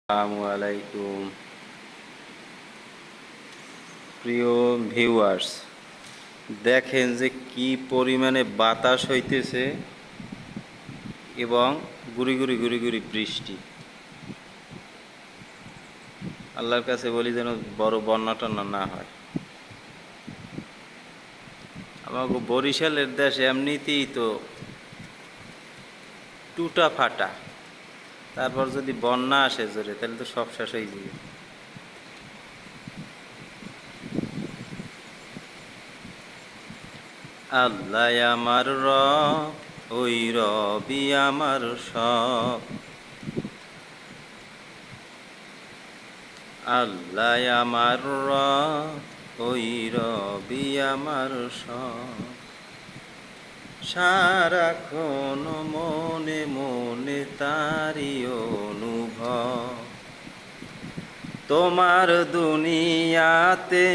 আসসালামু আলাইকুম প্রিয় ভিউয়ার্স, দেখেন যে কি পরিমাণে বাতাস হইতেছে এবং গুড়ি গুড়ি গুড়ি গুড়ি বৃষ্টি। আল্লাহর কাছে বলি যেন বড় বন্যা টন্যা না হয়। আমাকে বরিশালের দেশ এমনিতেই তো টুটা ফাটা, তারপর যদি বন্যা আসে জোরে তাহলে তো সব শেষ হয়ে যাবে। আল্লাহ আমার রব, ওই রবি আমার সব। আল্লাহ আমার রব, ওই রবি আমার সব। সারাক্ষণ মনে মনে তারি অনুভব। তোমার দুনিয়াতে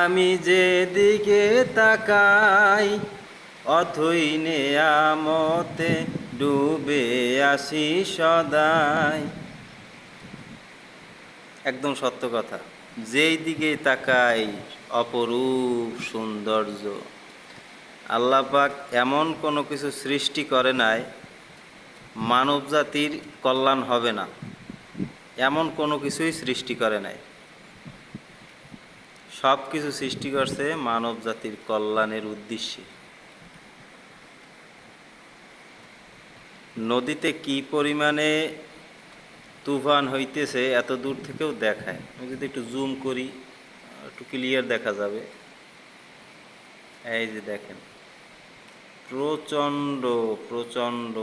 আমি যেদিকে তাকাই, অথই নেয়ামতে ডুবে আসি সদাই। একদম সত্য কথা, যেই দিকে তাকাই অপরূপ সৌন্দর্য। আল্লাহ পাক এমন কোনো কিছু সৃষ্টি করে নাই মানব জাতির কল্যাণ হবে না, এমন কোনো কিছুই সৃষ্টি করে নাই। সব কিছু সৃষ্টি করছে মানব জাতির কল্যাণের উদ্দেশ্যে। নদীতে কি পরিমাণে তুফান হইতেছে এত দূর থেকেও দেখায়। আমি যদি একটু জুম করি একটু ক্লিয়ার দেখা যাবে। এই যে দেখেন, প্রচণ্ড প্রচণ্ড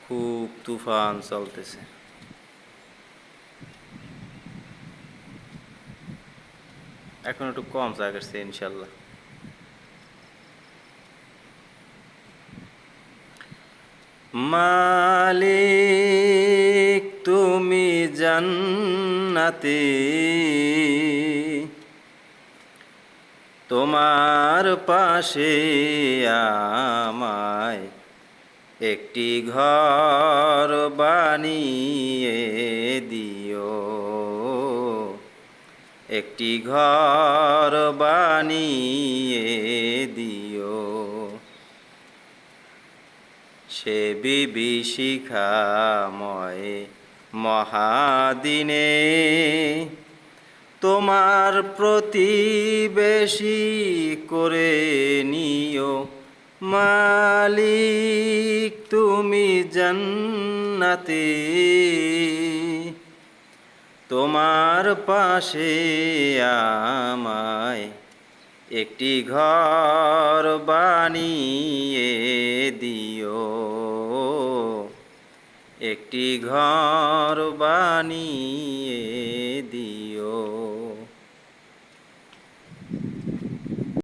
খুব তুফান চলতেছে। এখন একটু কম জায়গাছে ইনশাল্লাহ। মালিক তুমি জান্নাতে, তোমার পাশে আমায় একটি ঘর বানিয়ে দিও, একটি ঘর বানিয়ে দিও। সে বিভীষিকাময় মহাদিনে তোমার প্রতিবেশী করে নিও। মালিক তুমি জান্নাতে, তোমার পাশে আমায় একটি ঘর বানিয়ে দিও, একটি ঘর বানিয়ে দিও।